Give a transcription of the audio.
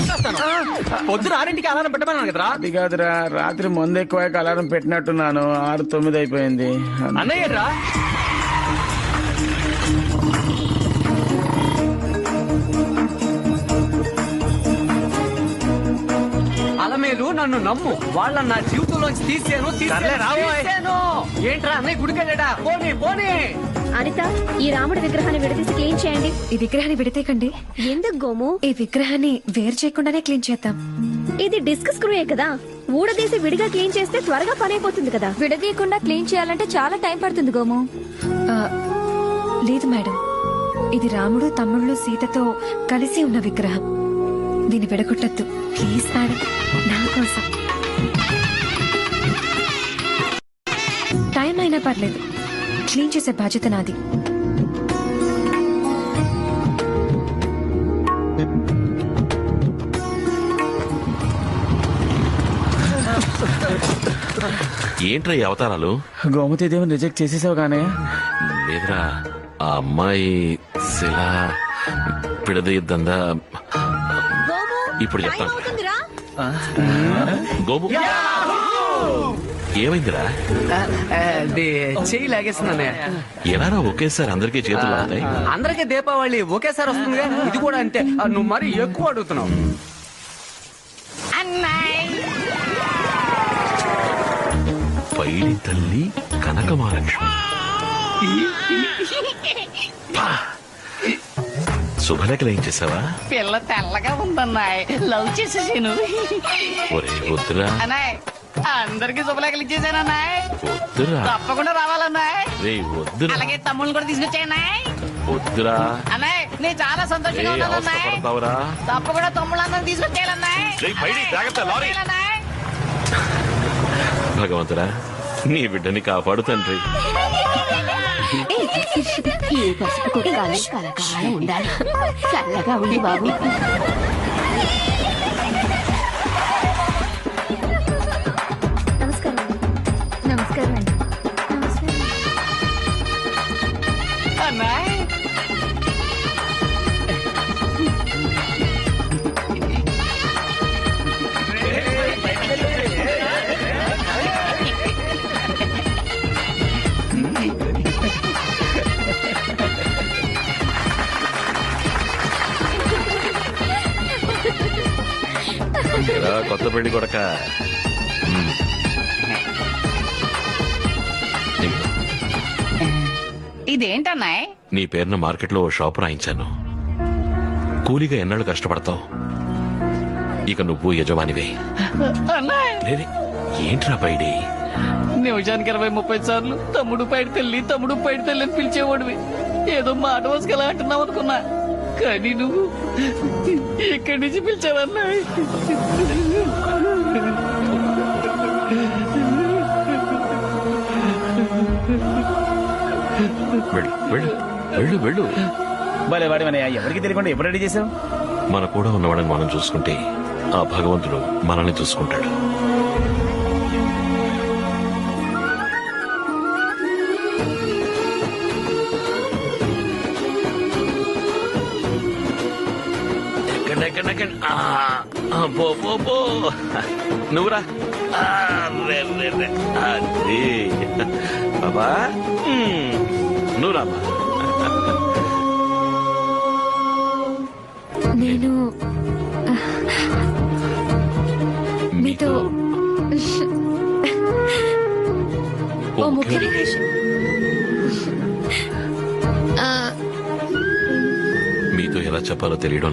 చంపేస్తాను. పొద్దున 6ంటికి అలారం పెట్టమన్నాను కదరా. అది కాదురా, రాత్రి మందు ఎక్కువ అలారం పెట్టినట్టున్నాను. 6:09 అయిపోయింది. అన్నయ్య రా. అలమేలు నన్ను నమ్ము, వాళ్ళ నా జీవితంలోంచి తీసాను. ఏంట్రా అన్నయ్య గుడికెళ్ళాడా? పోనీ పోనీ. అనిత, ఈ రాముడి విగ్రహాన్ని విడదీసి క్లీన్ చేయండి. ఈ విగ్రహాన్ని విడతీయకండి. ఎందుకు గోము? ఈ విగ్రహాన్ని వేరు చేయకుండానే క్లీన్ చేద్దాం. ఇది డిస్క్ స్క్రూయే కదా, ఊడదీసి విడిగా క్లీన్ చేస్తే త్వరగా పని అయిపోతుంది కదా. విడదీయకుండా క్లీన్ చేయాలంటే చాలా టైం పడుతుంది గోము. ఆ, లేదు మేడం, ఇది రాముడు తమ్ముళ్ళు సీతతో కలిసి ఉన్న విగ్రహం. దీన్ని విడగొట్టద్దు ప్లీజ్ మేడం, నా కోసం. టైం అయినా పర్లేదు, క్లీన్ చేసే బాధ్యత నాది. ఏంట్రా ఈ అవతారాలు? గోమతి దేవుని రిజెక్ట్ చేసేసావు కానీ లేదురా, ఆ అమ్మాయి శిల పిడదీద్దందా. ఇప్పుడు చెప్తాను. గోము ఏమైందిరా? చెయ్యి లాగేస్తున్నానే. ఎలారా ఒకేసారి అందరికీ చేతులు అవుతాయి? అందరికీ దీపావళి ఒకేసారి వస్తుంది. ఇది కూడా అంతే. నువ్వు మరీ ఎక్కువ అడుగుతున్నావు. పైడి తల్లి కనకమహాలక్ష్మి. శుభలేఖలు ఏం చేసావా? పిల్ల తెల్లగా ఉందన్నాయ్, లవ్ చేసేసాను. ఒరే వద్దురా అన్నాయ్, అందరికి శుభలేఖలు ఇచ్చేసానన్నాయ్. వద్దురా. తప్పకుండా రావాలన్నాయ్. రే వద్దురా. అలాగే తమ్ముళ్ళని కూడా తీసుకొచ్చాయన్నాయ్. వద్దురా. అన్నాయ్, నేను చాలా సంతోషంగా ఉన్నానన్నాయ్. అవస్థపడతావురా. తప్పకుండా తమ్ముళ్ళందరినీ తీసుకొచ్చేయాలన్నాయ్. భగవంతుడా, నీ బిడ్డని కాపాడు తండ్రి. ఈ పసుపు కుక్కలు కలకాలం ఉండాలి. చల్లగా ఉంది బాబు. నమస్కారం. నమస్కారం అండి. అన్నాయ్, ఏరా కొత్త పెళ్లి కొడక, ఇదేంటన్నాయ్? నీ పేరున మార్కెట్లో ఓ షాపు రాయించాను. కూలీగా ఎన్నాళ్ళు కష్టపడతావు. ఇక నువ్వు యజమానివే. అన్నాయ్, లేదే ఏంట్రా బయడి? నిమిషానికి 20-30 సార్లు తమ్ముడు పైడి తల్లి అని పిలిచేవాడివి. ఏదో మాట వసుకలా అంటున్నావు అనుకున్నా, కానీ నువ్వు ఇక్కడి నుంచి పిలిచావన్నాయ్. వెళ్ళు వెళ్ళు వెళ్ళు. భలే వాడి మన ఎవరికి తెలియకుండా ఎప్పుడు రెడీ చేసావు? మన కూడా ఉన్నవాడని మనం చూసుకుంటే ఆ భగవంతుడు మనల్ని చూసుకుంటాడు. నువ్వురా. అది బాబా, నువ్వు రామా. నేను మీతో ఓ ముఖ్యమైన విషయం. మీతో ఎలా చెప్పాలో తెలియడం